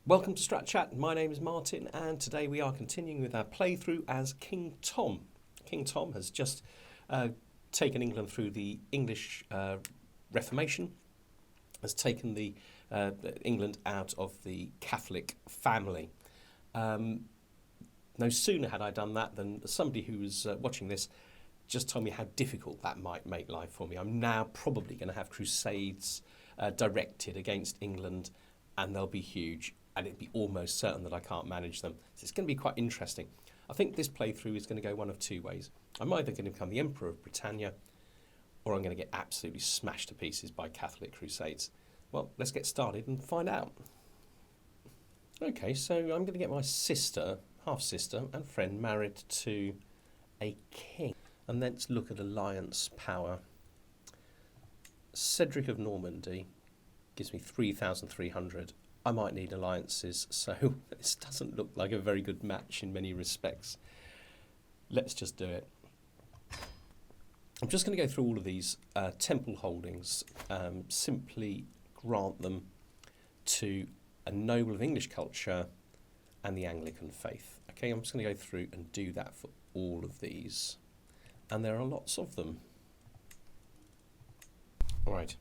Welcome to Strat Chat. My name is Martin, and today we are continuing with our playthrough as King Tom. King Tom has just taken England through the English Reformation, has taken the England out of the Catholic family. No sooner had I done that than somebody who was watching this just told me how difficult that might make life for me. I'm now probably going to have crusades directed against England, and they'll be huge, and it'd be almost certain that I can't manage them. So it's going to be quite interesting. I think this playthrough is going to go one of two ways. I'm either going to become the Emperor of Britannia, or I'm going to get absolutely smashed to pieces by Catholic crusades. Well, let's get started and find out. Okay, so I'm going to get my sister, half-sister and friend married to a king. And let's look at alliance power. Cedric of Normandy gives me 3,300. I might need alliances, so this doesn't look like a very good match in many respects. Let's just do it. I'm just going to go through all of these temple holdings, simply grant them to a noble of English culture and the Anglican faith. Okay, I'm just going to go through and do that for all of these. And there are lots of them. All right.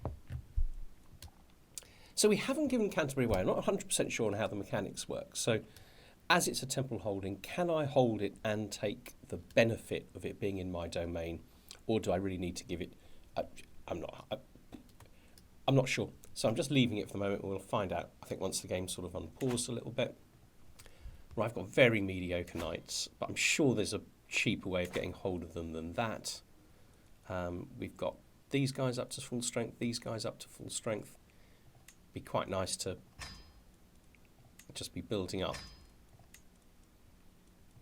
So we haven't given Canterbury away. I'm not 100% sure on how the mechanics work. So as it's a temple holding, can I hold it and take the benefit of it being in my domain? Or do I really need to give it... I'm not sure. So I'm just leaving it for the moment. We'll find out, I think, once the game's sort of unpaused a little bit. Right, I've got very mediocre knights, but I'm sure there's a cheaper way of getting hold of them than that. We've got these guys up to full strength, these guys up to full strength. Be quite nice to just be building up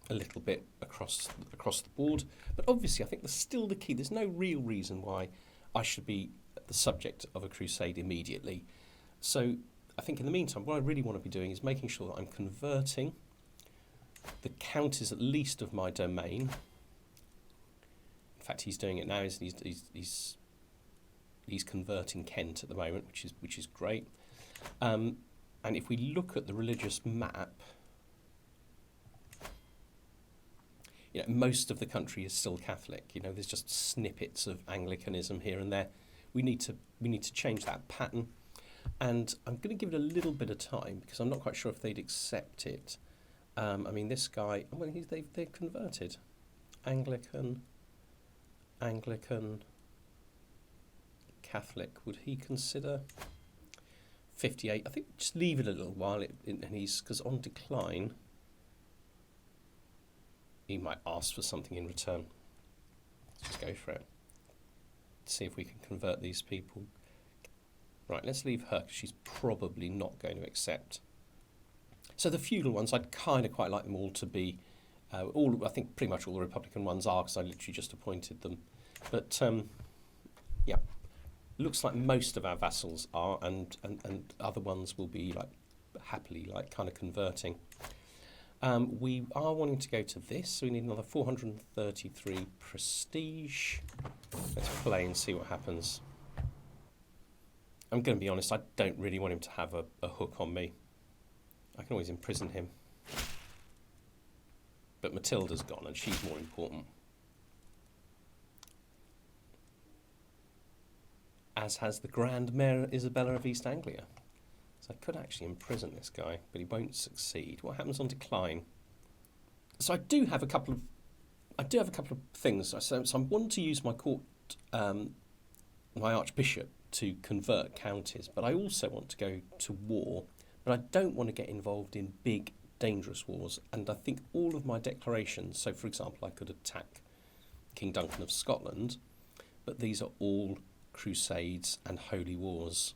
a little bit across the board. But obviously, I think that's still the key. There's no real reason why I should be the subject of a crusade immediately. So I think in the meantime, what I really want to be doing is making sure that I'm converting the counties at least of my domain. In fact, he's doing it now. He's converting Kent at the moment, which is great. And if we look at the religious map, most of the country is still Catholic. There's just snippets of Anglicanism here and there. We need to change that pattern, and I'm going to give it a little bit of time because I'm not quite sure if they'd accept it. This guy, well, they've converted. Anglican, Catholic. Would he consider 58? I think just leave it a little while, and he's, because on decline, he might ask for something in return. Let's just go for it. See if we can convert these people. Right, let's leave her because she's probably not going to accept. So the feudal ones, I'd kind of quite like them all to be, I think pretty much all the Republican ones are, because I literally just appointed them. But yeah, looks like most of our vassals are, and other ones will be happily kind of converting. We are wanting to go to this, so we need another 433 prestige. Let's play and see what happens. I'm going to be honest, I don't really want him to have a hook on me. I can always imprison him. But Matilda's gone, and she's more important. As has the Grand Mare Isabella of East Anglia. So I could actually imprison this guy, but he won't succeed. What happens on decline? So I do have a couple of things. So I want to use my court, my archbishop, to convert counties, but I also want to go to war. But I don't want to get involved in big, dangerous wars. And I think all of my declarations, so for example, I could attack King Duncan of Scotland, but these are all crusades and holy wars.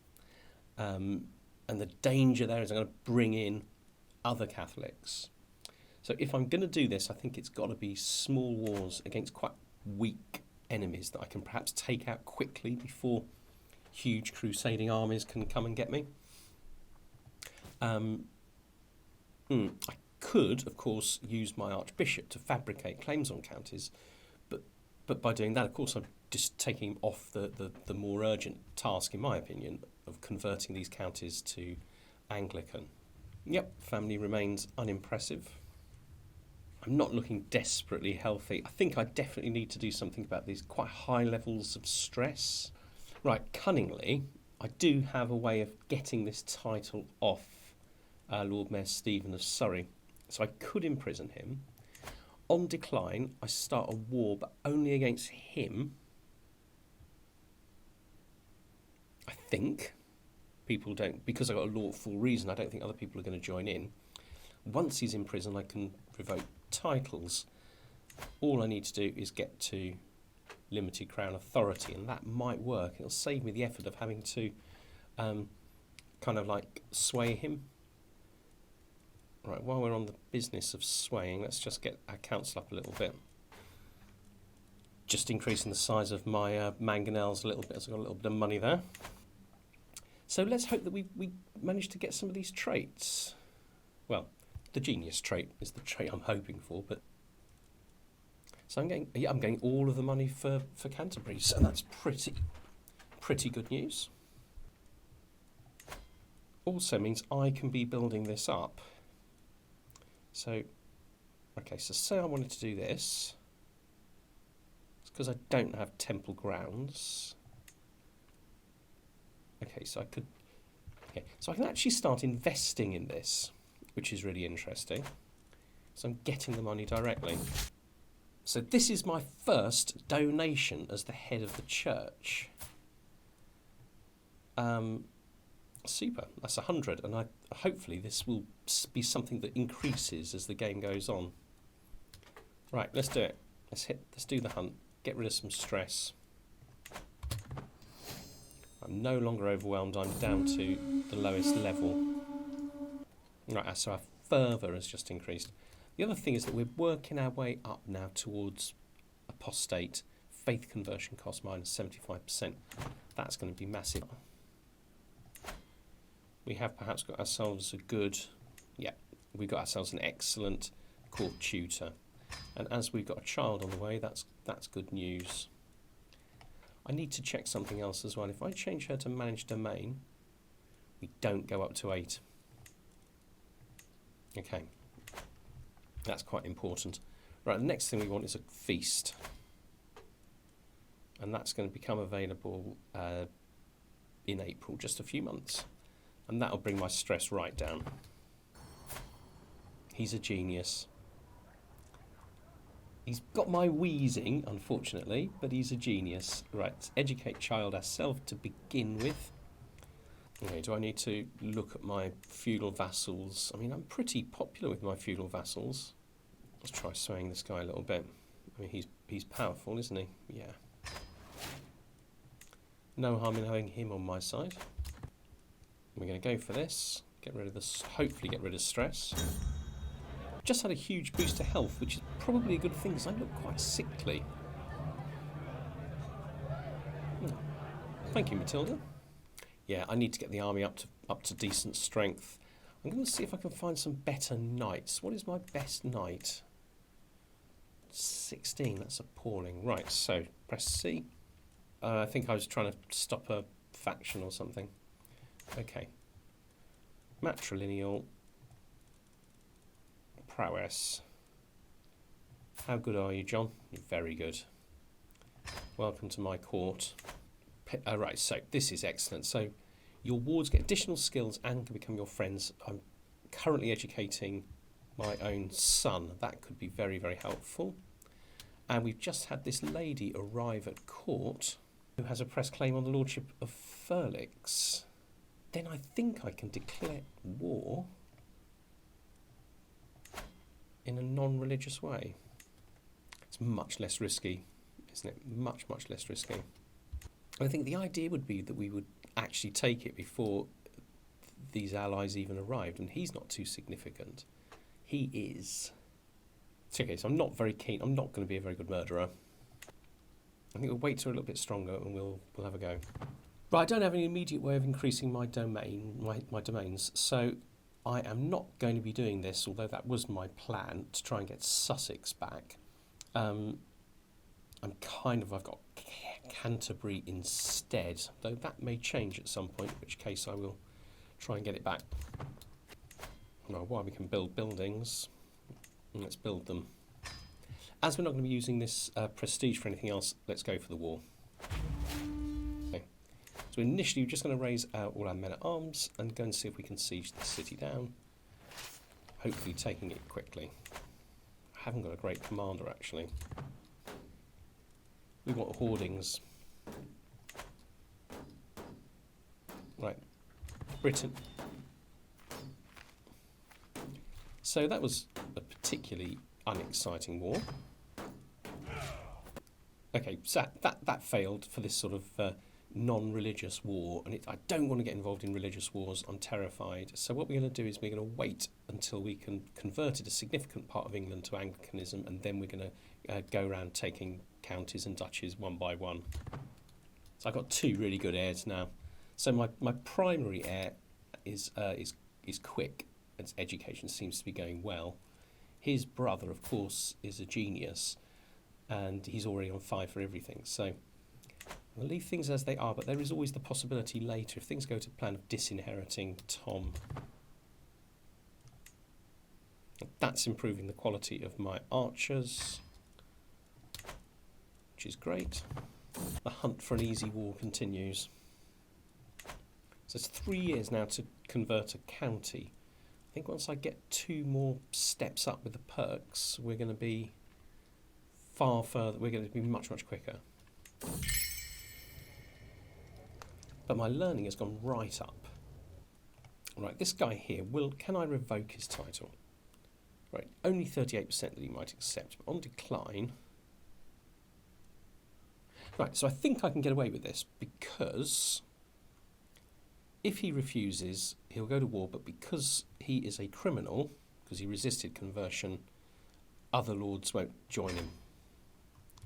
And the danger there is I'm going to bring in other Catholics. So if I'm going to do this, I think it's got to be small wars against quite weak enemies that I can perhaps take out quickly before huge crusading armies can come and get me. I could, of course, use my archbishop to fabricate claims on counties, but by doing that, of course, I'm just taking him off the more urgent task, in my opinion, of converting these counties to Anglican. Yep, family remains unimpressive. I'm not looking desperately healthy. I think I definitely need to do something about these quite high levels of stress. Right, cunningly, I do have a way of getting this title off Lord Mayor Stephen of Surrey. So I could imprison him. On decline, I start a war, but only against him. I think. People don't, because I've got a lawful reason, I don't think other people are going to join in. Once he's in prison, I can revoke titles. All I need to do is get to limited crown authority, and that might work. It'll save me the effort of having to kind of like sway him. Right, while we're on the business of swaying, let's just get our council up a little bit. Just increasing the size of my mangonels a little bit, so I've got a little bit of money there. So let's hope that we manage to get some of these traits. Well, the genius trait is the trait I'm hoping for, but so I'm getting all of the money for Canterbury, so that's pretty good news. Also means I can be building this up. So, okay, so say I wanted to do this. It's because I don't have temple grounds. Okay, so I can actually start investing in this, which is really interesting. So I'm getting the money directly. So this is my first donation as the head of the church. Super, that's 100, and hopefully this will be something that increases as the game goes on. Right, let's do it. Let's do the hunt. Get rid of some stress. I'm no longer overwhelmed. I'm down to the lowest level. Right, so our fervour has just increased. The other thing is that we're working our way up now towards apostate. Faith conversion cost minus 75%. That's going to be massive. We have perhaps got ourselves we've got ourselves an excellent court tutor. And as we've got a child on the way, that's good news. I need to check something else as well. If I change her to manage domain, we don't go up to 8. Okay, that's quite important. Right, the next thing we want is a feast. And that's going to become available in April, just a few months. And that'll bring my stress right down. He's a genius. He's got my wheezing, unfortunately, but he's a genius. Right, let's educate child ourselves to begin with. Okay, do I need to look at my feudal vassals? I mean, I'm pretty popular with my feudal vassals. Let's try swaying this guy a little bit. I mean, he's powerful, isn't he? Yeah. No harm in having him on my side. We're going to go for this. Get rid of this. Hopefully get rid of stress. Just had a huge boost to health, which is probably a good thing because I look quite sickly. Thank you, Matilda. Yeah, I need to get the army up to decent strength. I'm going to see if I can find some better knights. What is my best knight? 16. That's appalling. Right, so press C. I think I was trying to stop a faction or something. Okay. Matrilineal. Prowess. How good are you, John? You're very good. Welcome to my court. Right, so this is excellent. So your wards get additional skills and can become your friends. I'm currently educating my own son. That could be very, very helpful. And we've just had this lady arrive at court who has a press claim on the lordship of Furlix. Then I think I can declare war in a non-religious way. It's much less risky, isn't it? Much, much less risky. I think the idea would be that we would actually take it before these allies even arrived, and he's not too significant. He is. Okay, so I'm not very keen. I'm not going to be a very good murderer. I think we'll wait till a little bit stronger and we'll have a go. But I don't have any immediate way of increasing my domains, so I am not going to be doing this, although that was my plan, to try and get Sussex back. I've got Canterbury instead, though that may change at some point, in which case I will try and get it back. Well, while we can build buildings, let's build them. As we're not going to be using this prestige for anything else, let's go for the war. Okay. So initially we're just going to raise all our men-at-arms and go and see if we can siege the city down. Hopefully taking it quickly. I haven't got a great commander actually. We want hoardings. Right, Britain. So that was a particularly unexciting war. Okay, so that failed for this sort of non-religious war, and I don't want to get involved in religious wars. I'm terrified. So what we're going to do is we're going to wait until we can convert a significant part of England to Anglicanism, and then we're going to go around taking counties and duchies one by one. So I've got two really good heirs now. So my primary heir is quick. Its education seems to be going well. His brother, of course, is a genius, and he's already on 5 for everything. So we'll leave things as they are, but there is always the possibility later, if things go to plan, of disinheriting Tom. That's improving the quality of my archers, which is great. The hunt for an easy war continues. So it's 3 years now to convert a county. I think once I get 2 more steps up with the perks, we're going to be far further. We're going to be much, much quicker. But my learning has gone right up. Right, this guy here, can I revoke his title? Right, only 38% that he might accept, but on decline. Right, so I think I can get away with this because if he refuses, he'll go to war, but because he is a criminal, because he resisted conversion, other lords won't join him.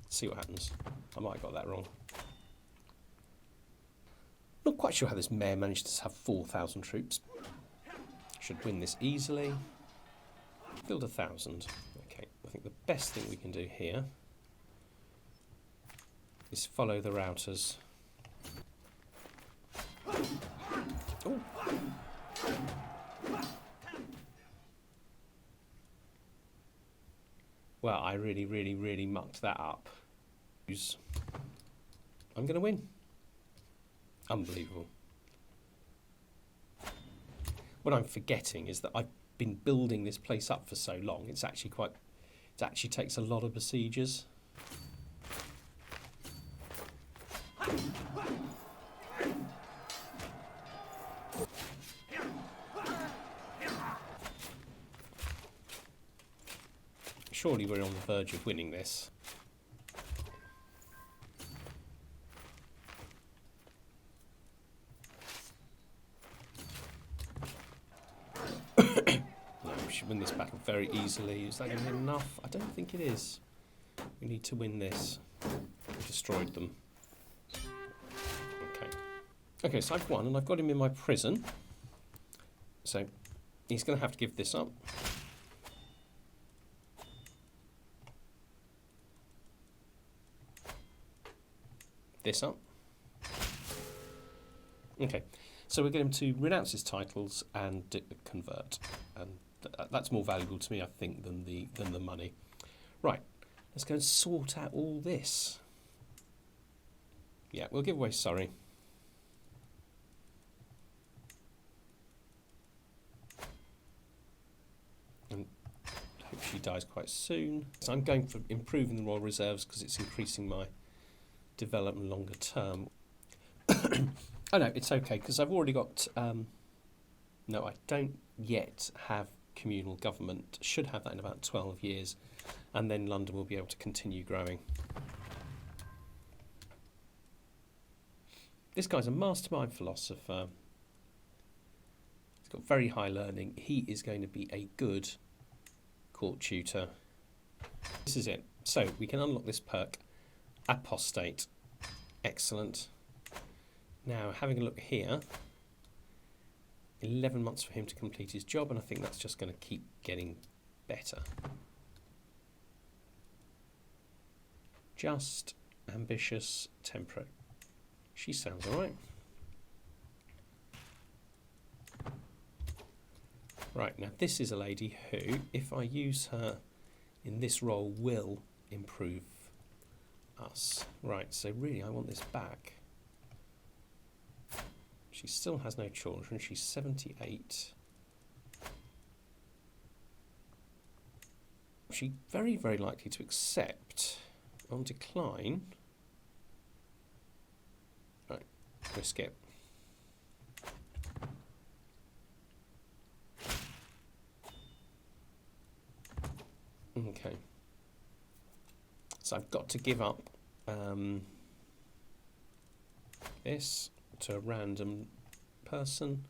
Let's see what happens. I might have got that wrong. Not quite sure how this mayor managed to have 4,000 troops. Should win this easily. Build 1,000. Okay, I think the best thing we can do here is follow the routers. Oh. Well, I really, really, really mucked that up. I'm going to win. Unbelievable. What I'm forgetting is that I've been building this place up for so long. It actually takes a lot of besiegers. Surely we're on the verge of winning this. No, we should win this battle very easily. Is that going to be enough? I don't think it is. We need to win this. We destroyed them. Okay. Okay, so I've won and I've got him in my prison. So he's going to have to give this up. This up. Okay, so we're going to renounce his titles and convert, and that's more valuable to me, I think, than the money. Right, let's go and sort out all this. Yeah, we'll give away Surrey. And hope she dies quite soon. So I'm going for improving the royal reserves because it's increasing my development longer term. Oh no, it's okay because I've already got no, I don't yet have communal government. Should have that in about 12 years, and then London will be able to continue growing. This guy's a mastermind philosopher. He's got very high learning. He is going to be a good court tutor. This is it. So we can unlock this perk. Apostate. Excellent. Now, having a look here, 11 months for him to complete his job, and I think that's just going to keep getting better. Just, ambitious, temperate. She sounds all right. Right, now this is a lady who, if I use her in this role, will improve us. Right, so really I want this back. She still has no children. She's 78. She's very, very likely to accept on decline. Right, risk it. Okay. So I've got to give up this to a random person.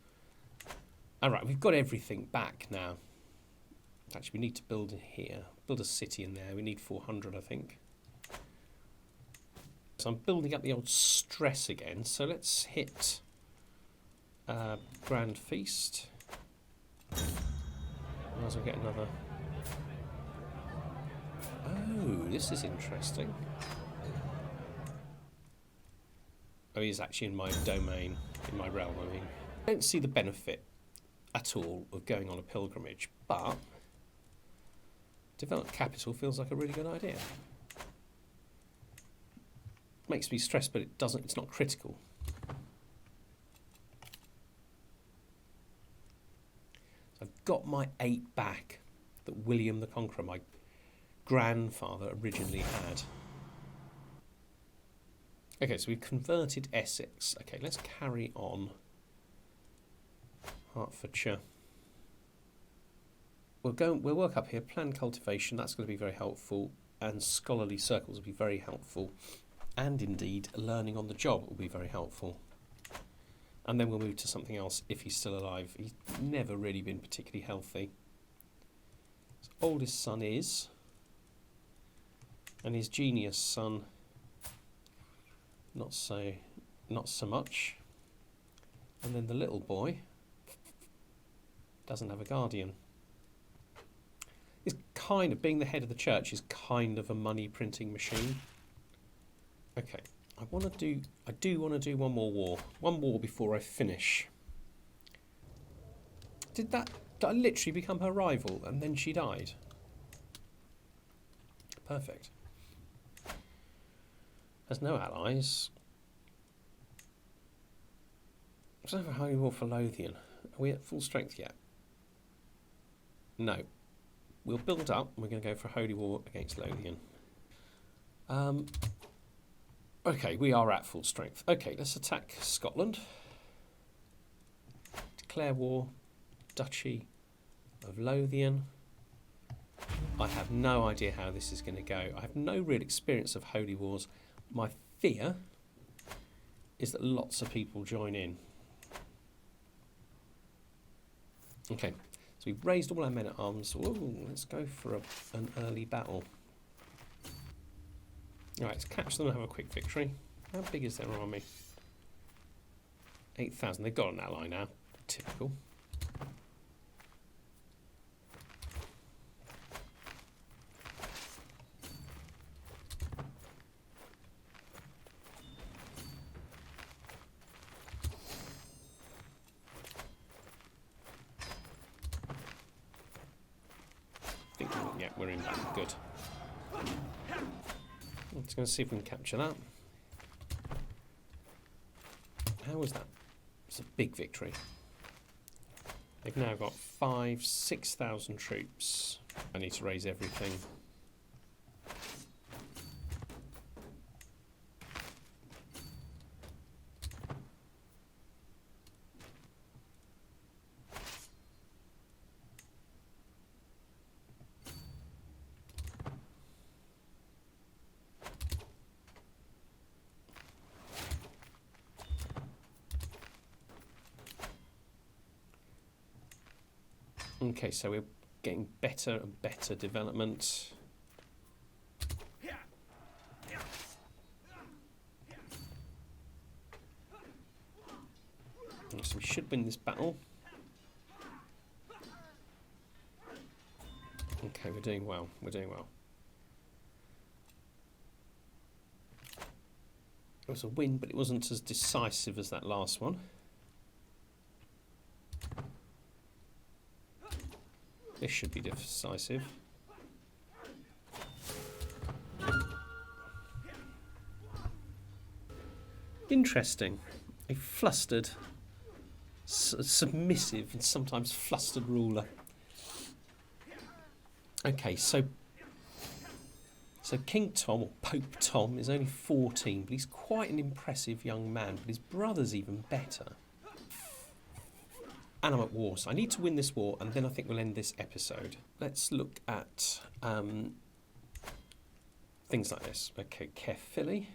Alright, we've got everything back now. Actually, we need to build here. Build a city in there. We need 400, I think. So I'm building up the old stress again. So let's hit Grand Feast. Might as well get another. Oh, this is interesting. Oh, he's actually in my domain, in my realm, I mean. I don't see the benefit at all of going on a pilgrimage, but develop capital feels like a really good idea. Makes me stressed, but it's not critical. So I've got my 8 back that William the Conqueror, my grandfather, originally had. Okay, so we've converted Essex. Okay, let's carry on. Hertfordshire. We'll work up here. Planned cultivation, that's going to be very helpful. And scholarly circles will be very helpful. And indeed, learning on the job will be very helpful. And then we'll move to something else if he's still alive. He's never really been particularly healthy. His oldest son is. And his genius son, not so much. And then the little boy doesn't have a guardian. It's kind of, being the head of the church is kind of a money printing machine. Okay, I do want to do one more war. One war before I finish. Did I literally become her rival and then she died? Perfect. Has no allies. Let's have a holy war for Lothian. Are we at full strength yet? No. We'll build up. We're going to go for a holy war against Lothian. Okay, we are at full strength. Okay, let's attack Scotland. Declare war. Duchy of Lothian. I have no idea how this is going to go. I have no real experience of holy wars. My fear is that lots of people join in. Okay, so we've raised all our men at arms. Ooh, let's go for an early battle. Alright, let's catch them and have a quick victory. How big is their army? 8,000. They've got an ally now. Typical. Yeah, we're in battle. Good. I'm just going to see if we can capture that. How was that? It's a big victory. They've now got 6,000 troops. I need to raise everything. Okay, so we're getting better and better development. So we should win this battle. Okay, we're doing well. We're doing well. It was a win, but it wasn't as decisive as that last one. This should be decisive. Interesting. A flustered, submissive and sometimes flustered ruler. Okay, so King Tom, or Pope Tom, is only 14, but he's quite an impressive young man, but his brother's even better. And I'm at war, so I need to win this war, and then I think we'll end this episode. Let's look at things like this. Okay, carefully.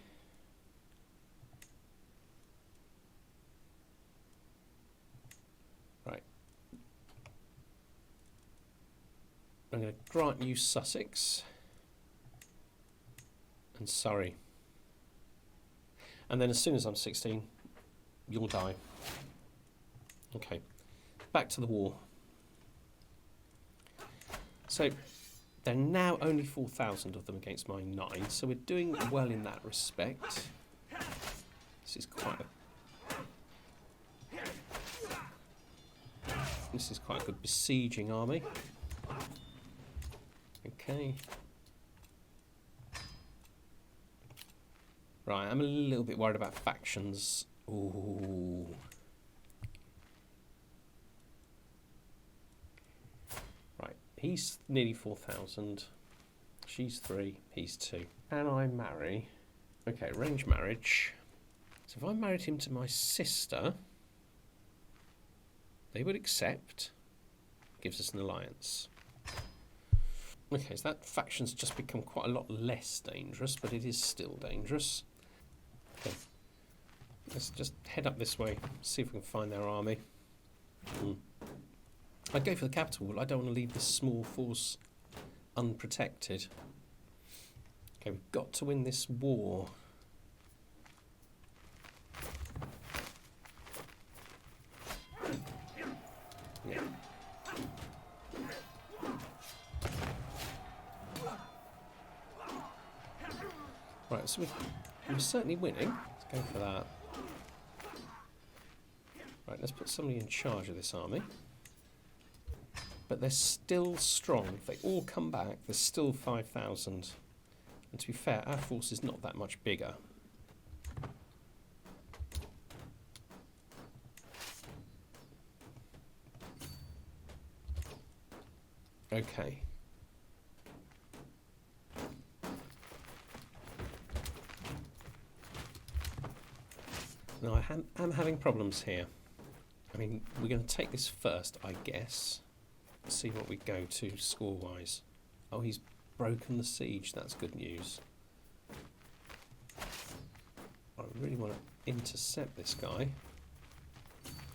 Right. I'm going to grant you Sussex and Surrey. And then as soon as I'm 16, you'll die. Okay. Back to the war. So there are now only 4,000 of them against my 9, so we're doing well in that respect. This is quite a good besieging army. Okay. Right, I'm a little bit worried about factions. Ooh. He's nearly 4,000. She's 3. He's 2. Can I marry? Okay, arranged marriage. So if I married him to my sister, they would accept. Gives us an alliance. Okay, so that faction's just become quite a lot less dangerous, but it is still dangerous. Okay. Let's just head up this way, see if we can find their army. I'd go for the capital, but I don't want to leave this small force unprotected. Okay, we've got to win this war. Yeah. Right, so we're certainly winning. Let's go for that. Right, let's put somebody in charge of this army. But they're still strong. If they all come back, there's still 5,000. And to be fair, our force is not that much bigger. Okay. Now I am having problems here. I mean, we're going to take this first, I guess. See what we go to score-wise. Oh, he's broken the siege. That's good news. I really want to intercept this guy.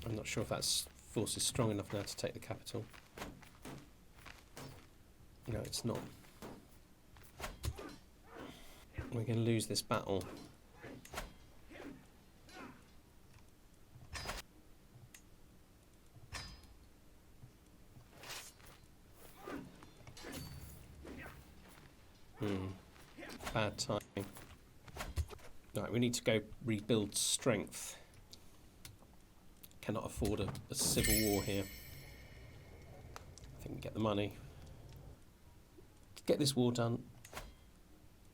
I'm not sure if that force is strong enough now to take the capital. No, it's not. We're going to lose this battle. Bad timing. Right, we need to go rebuild strength. Cannot afford a civil war here. I think we get the money. Get this war done.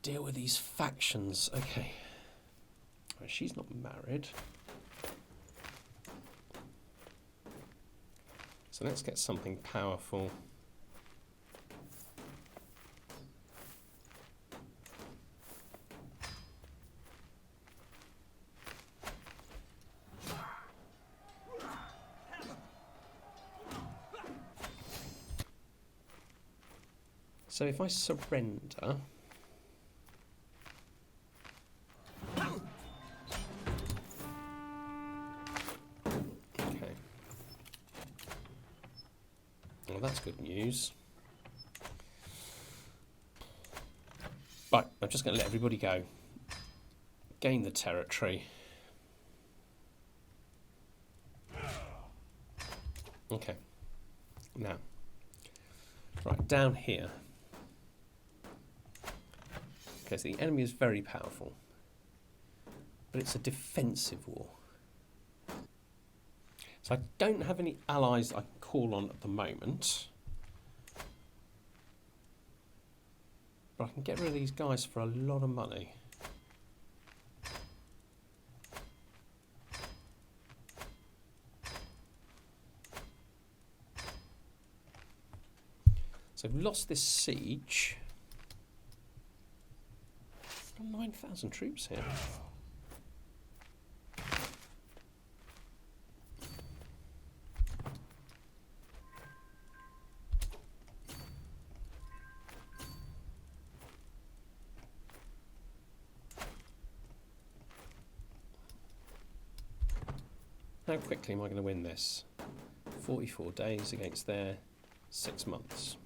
Deal with these factions. Okay. Right, she's not married. So let's get something powerful. So if I surrender, okay, well that's good news. Right, I'm just going to let everybody go. Gain the territory. Okay, now, right, down here. Okay, so the enemy is very powerful, but it's a defensive war. So I don't have any allies I can call on at the moment. But I can get rid of these guys for a lot of money. So I've lost this siege. I've got 9,000 troops here. How quickly am I going to win this? 44 days against their 6 months.